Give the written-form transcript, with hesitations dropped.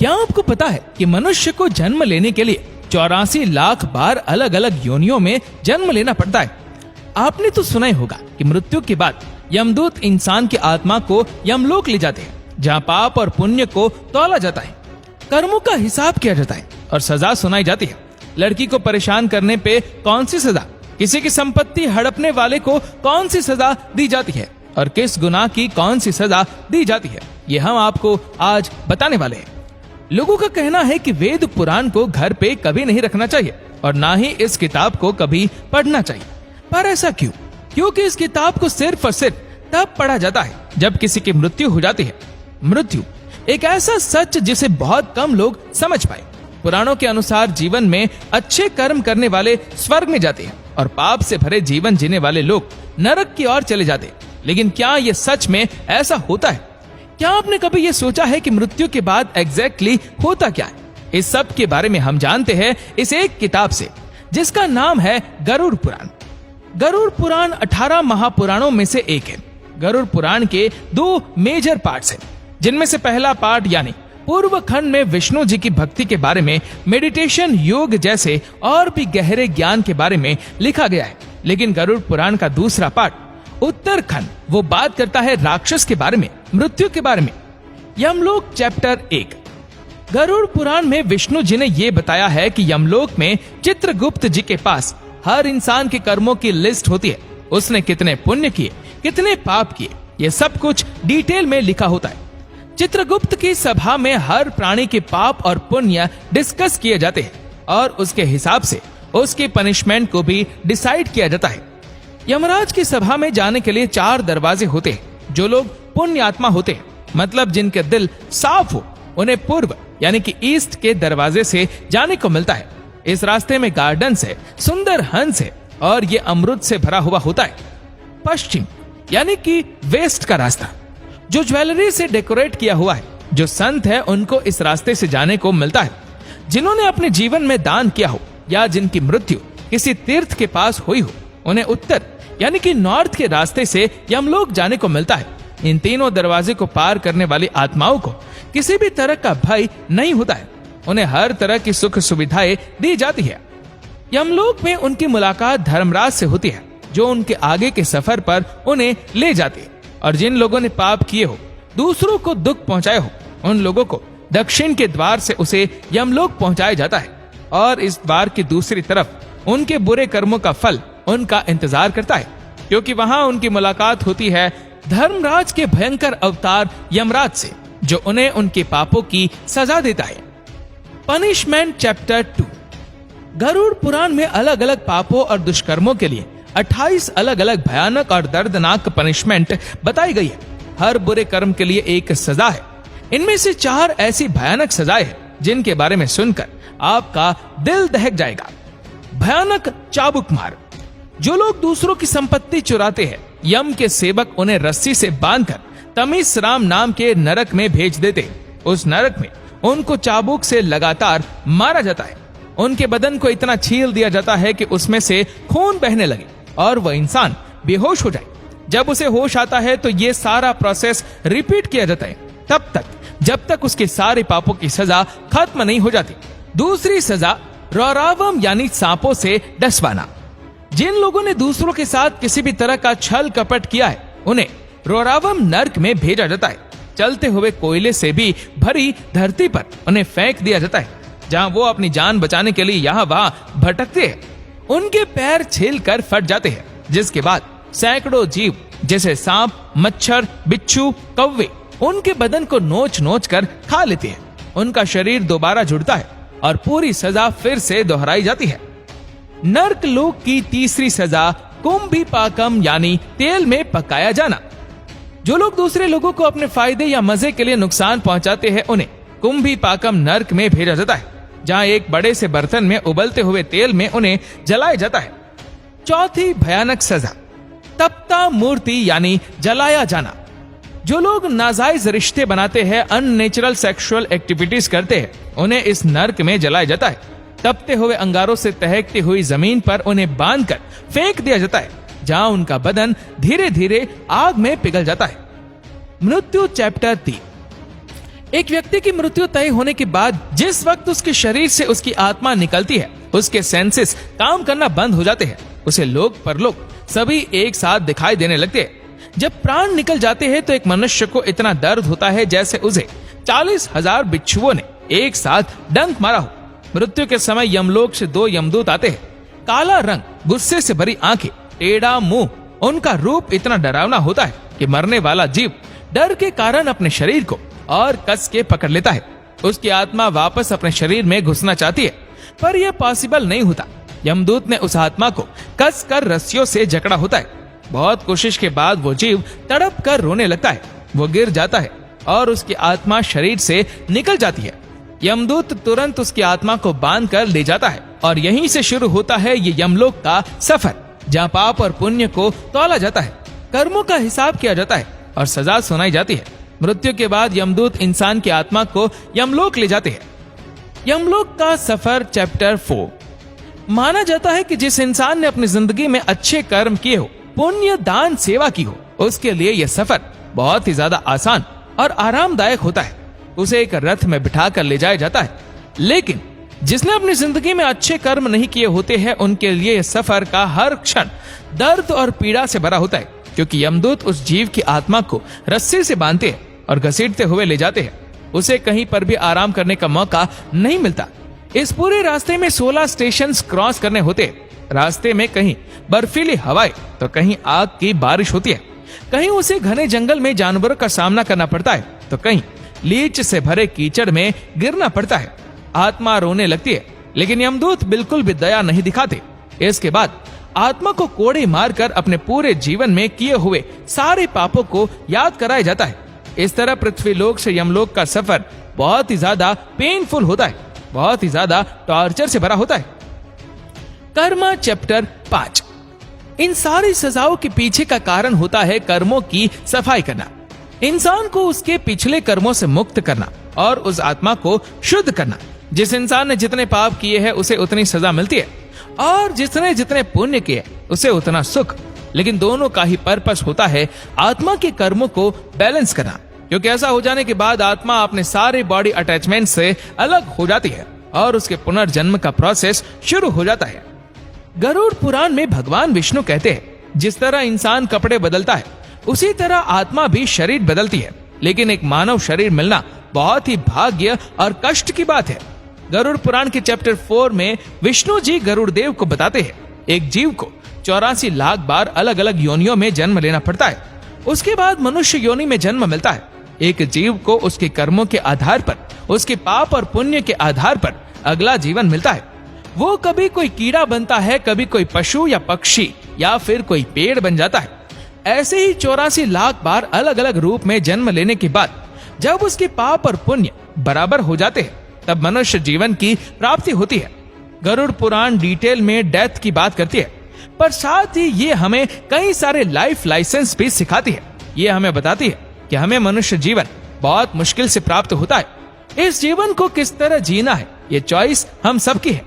क्या आपको पता है कि मनुष्य को जन्म लेने के लिए 84 लाख बार अलग अलग योनियों में जन्म लेना पड़ता है। आपने तो सुना ही होगा कि मृत्यु के बाद यमदूत इंसान की आत्मा को यमलोक ले जाते हैं, जहाँ पाप और पुण्य को तौला जाता है, कर्मों का हिसाब किया जाता है और सजा सुनाई जाती है। लड़की को परेशान करने पे कौन सी सजा, किसी की संपत्ति हड़पने वाले को कौन सी सजा दी जाती है और किस गुनाह की कौन सी सजा दी जाती है, ये हम आपको आज बताने वाले हैं। लोगों का कहना है कि वेद पुराण को घर पे कभी नहीं रखना चाहिए और ना ही इस किताब को कभी पढ़ना चाहिए। पर ऐसा क्यों? क्योंकि इस किताब को सिर्फ और सिर्फ तब पढ़ा जाता है जब किसी की मृत्यु हो जाती है। मृत्यु एक ऐसा सच जिसे बहुत कम लोग समझ पाए। पुराणों के अनुसार जीवन में अच्छे कर्म करने वाले स्वर्ग में जाते हैं और पाप से भरे जीवन जीने वाले लोग नरक की ओर चले जाते हैं। लेकिन क्या ये सच में ऐसा होता है? क्या आपने कभी ये सोचा है कि मृत्यु के बाद एग्जैक्टली होता क्या है? इस सब के बारे में हम जानते हैं इस एक किताब से, जिसका नाम है गरुड़ पुराण। गरुड़ पुराण 18 महापुराणों में से एक है। गरुड़ पुराण के 2 मेजर पार्ट्स हैं, जिनमें से पहला पार्ट यानी पूर्व खंड में विष्णु जी की भक्ति के बारे में, मेडिटेशन, योग जैसे और भी गहरे ज्ञान के बारे में लिखा गया है। लेकिन गरुड़ पुराण का दूसरा पार्ट उत्तरखंड वो बात करता है राक्षस के बारे में, मृत्यु के बारे में। यमलोक चैप्टर 1। गरुड़ पुराण में विष्णु जी ने ये बताया है कि यमलोक में चित्रगुप्त जी के पास हर इंसान के कर्मों की लिस्ट होती है। उसने कितने पुण्य किए, कितने पाप किए, ये सब कुछ डिटेल में लिखा होता है। चित्रगुप्त की सभा में हर प्राणी के पाप और पुण्य डिस्कस किए जाते हैं और उसके हिसाब से उसकी पनिशमेंट को भी डिसाइड किया जाता है। यमराज की सभा में जाने के लिए 4 दरवाजे होते हैं। जो लोग पुण्य आत्मा होते हैं, मतलब जिनके दिल साफ हो, उन्हें पूर्व यानी कि ईस्ट के दरवाजे से जाने को मिलता है। इस रास्ते में गार्डन से, सुंदर हंस है और ये अमृत से भरा हुआ होता है। पश्चिम यानी कि वेस्ट का रास्ता, जो ज्वेलरी से डेकोरेट किया हुआ है। जो संत है उनको इस रास्ते से जाने को मिलता है। जिन्होंने अपने जीवन में दान किया हो या जिनकी मृत्यु किसी तीर्थ के पास हुई हो, उन्हें उत्तर यानी कि नॉर्थ के रास्ते से यमलोक जाने को मिलता है। इन तीनों दरवाजे को पार करने वाली आत्माओं को किसी भी तरह का भय नहीं होता है। उन्हें हर तरह की सुख सुविधाएं दी जाती है। यमलोक में उनकी मुलाकात धर्मराज से होती है, जो उनके आगे के सफर पर उन्हें ले जाती है। और जिन लोगों ने पाप किए हो, दूसरों को दुख पहुंचाए हो, उन लोगों को दक्षिण के द्वार से उसे यमलोक पहुंचाया जाता है और इस द्वार की दूसरी तरफ उनके बुरे कर्मों का फल उनका इंतजार करता है, क्योंकि वहां उनकी मुलाकात होती है धर्मराज के भयंकर अवतार यमराज से, जो उन्हें उनके पापों की सजा देता है। Punishment chapter 2। गरुड़ पुराण में अलग अलग पापों और दुष्कर्मों के लिए 28 अलग अलग भयानक और दर्दनाक पनिशमेंट बताई गई है। हर बुरे कर्म के लिए एक सजा है। इनमें से 4 ऐसी भयानक सजाएं हैं जिनके बारे में सुनकर आपका दिल दहक जाएगा। भयानक चाबुक मार। जो लोग दूसरों की संपत्ति चुराते हैं, यम के सेवक उन्हें रस्सी से बांधकर तमीस राम नाम के नरक में भेज देते हैं। उस नरक में उनको चाबुक से लगातार मारा जाता है। उनके बदन को इतना छील दिया जाता है कि उसमें से खून बहने लगे और वह इंसान बेहोश हो जाए। जब उसे होश आता है तो ये सारा प्रोसेस रिपीट किया जाता है, तब तक जब तक उसके सारे पापों की सजा खत्म नहीं हो जाती। दूसरी सजा रौरावम यानी सांपों से डसवाना। जिन लोगों ने दूसरों के साथ किसी भी तरह का छल कपट किया है, उन्हें रौरावम नर्क में भेजा जाता है। चलते हुए कोयले से भी भरी धरती पर उन्हें फेंक दिया जाता है, जहां वो अपनी जान बचाने के लिए यहाँ वहां भटकते हैं। उनके पैर छीलकर फट जाते हैं, जिसके बाद सैकड़ों जीव जैसे सांप, मच्छर, बिच्छू, कौवे उनके बदन को नोच नोच कर खा लेते हैं। उनका शरीर दोबारा जुड़ता है और पूरी सजा फिर से दोहराई जाती है। नर्क लोक की तीसरी सजा कुंभीपाकम यानी तेल में पकाया जाना। जो लोग दूसरे लोगों को अपने फायदे या मजे के लिए नुकसान पहुंचाते हैं, उन्हें कुंभीपाकम नर्क में भेजा जाता है, जहां एक बड़े से बर्तन में उबलते हुए तेल में उन्हें जलाया जाता है। चौथी भयानक सजा तप्ता मूर्ति यानी जलाया जाना। जो लोग नाजायज रिश्ते बनाते हैं, अननेचुरल सेक्सुअल एक्टिविटीज करते हैं, उन्हें इस नर्क में जलाया जाता है। तपते हुए अंगारों से तहकती हुई जमीन पर उन्हें बांधकर फेंक दिया जाता है, जहां उनका बदन धीरे धीरे आग में पिघल जाता है। मृत्यु चैप्टर 3। एक व्यक्ति की मृत्यु तय होने के बाद जिस वक्त उसके शरीर से उसकी आत्मा निकलती है, उसके सेंसेस काम करना बंद हो जाते हैं। उसे लोक परलोक सभी एक साथ दिखाई देने लगते हैं। जब प्राण निकल जाते हैं तो एक मनुष्य को इतना दर्द होता है जैसे उसे 40,000 बिच्छुओं ने एक साथ डंक मारा हो। मृत्यु के समय यमलोक से 2 यमदूत आते हैं। काला रंग, गुस्से से भरी आंखें, टेढ़ा मुंह। उनका रूप इतना डरावना होता है कि मरने वाला जीव डर के कारण अपने शरीर को और कस के पकड़ लेता है। उसकी आत्मा वापस अपने शरीर में घुसना चाहती है, पर यह पॉसिबल नहीं होता। यमदूत ने उस आत्मा को कस कर रस्सियों से जकड़ा होता है। बहुत कोशिश के बाद वो जीव तड़प कर रोने लगता है। वो गिर जाता है और उसकी आत्मा शरीर से निकल जाती है। यमदूत तुरंत उसकी आत्मा को बांध कर ले जाता है और यहीं से शुरू होता है ये यमलोक का सफर, जहाँ पाप और पुण्य को तौला जाता है, कर्मों का हिसाब किया जाता है और सजा सुनाई जाती है। मृत्यु के बाद यमदूत इंसान की आत्मा को यमलोक ले जाते हैं। यमलोक का सफर चैप्टर 4। माना जाता है कि जिस इंसान ने अपनी जिंदगी में अच्छे कर्म किए हो, पुण्य, दान, सेवा की हो, उसके लिए यह सफर बहुत ही ज्यादा आसान और आरामदायक होता है। उसे एक रथ में बिठा कर ले जाया जाता है। लेकिन जिसने अपनी जिंदगी में अच्छे कर्म नहीं किए होते हैं, उनके लिए यह सफर का हर क्षण दर्द और पीड़ा से भरा होता है, क्योंकि यमदूत उस जीव की आत्मा को रस्सी से बांधते हैं और घसीटते हुए ले जाते हैं। उसे कहीं पर भी आराम करने का मौका नहीं मिलता। इस पूरे रास्ते में 16 स्टेशन क्रॉस करने होते हैं। रास्ते में कहीं बर्फीली हवाएं तो कहीं आग की बारिश होती है। कहीं उसे घने जंगल में जानवरों का सामना करना पड़ता है तो कहीं लीच से भरे कीचड़ में गिरना पड़ता है। आत्मा रोने लगती है, लेकिन यमदूत बिल्कुल भी दया नहीं दिखाते। इसके बाद आत्मा को कोड़े मारकर अपने पूरे जीवन में किए हुए सारे पापों को याद कराया जाता है। इस तरह पृथ्वीलोक से यमलोक का सफर बहुत ही ज्यादा पेनफुल होता है, बहुत ही ज्यादा टॉर्चर से भरा होता है। कर्मा चैप्टर 5। इन सारी सजाओं के पीछे का कारण होता है कर्मों की सफाई करना, इंसान को उसके पिछले कर्मों से मुक्त करना और उस आत्मा को शुद्ध करना। जिस इंसान ने जितने पाप किए हैं उसे उतनी सजा मिलती है, और जिसने जितने पुण्य किए उसे उतना सुख। लेकिन दोनों का ही पर्पस होता है आत्मा के कर्मों को बैलेंस करना, क्योंकि ऐसा हो जाने के बाद आत्मा अपने सारे बॉडी अटैचमेंट से अलग हो जाती है और उसके पुनर्जन्म का प्रोसेस शुरू हो जाता है। गरुड़ पुराण में भगवान विष्णु कहते हैं, जिस तरह इंसान कपड़े बदलता है उसी तरह आत्मा भी शरीर बदलती है, लेकिन एक मानव शरीर मिलना बहुत ही भाग्य और कष्ट की बात है। गरुड़ पुराण के चैप्टर 4 में विष्णु जी गरुड़ देव को बताते हैं, एक जीव को 84 लाख बार अलग अलग योनियों में जन्म लेना पड़ता है। उसके बाद मनुष्य योनि में जन्म मिलता है। एक जीव को उसके कर्मों के आधार पर, उसके पाप और पुण्य के आधार पर अगला जीवन मिलता है। वो कभी कोई कीड़ा बनता है, कभी कोई पशु या पक्षी, या फिर कोई पेड़ बन जाता है। ऐसे ही 84 लाख बार अलग अलग रूप में जन्म लेने के बाद जब उसके पाप और पुण्य बराबर हो जाते हैं, तब मनुष्य जीवन की प्राप्ति होती है। गरुड़ पुराण डिटेल में डेथ की बात करती है, पर साथ ही ये हमें कई सारे लाइफ लाइसेंस भी सिखाती है। ये हमें बताती है कि हमें मनुष्य जीवन बहुत मुश्किल से प्राप्त होता है। इस जीवन को किस तरह जीना है, ये चॉइस हम सबकी है।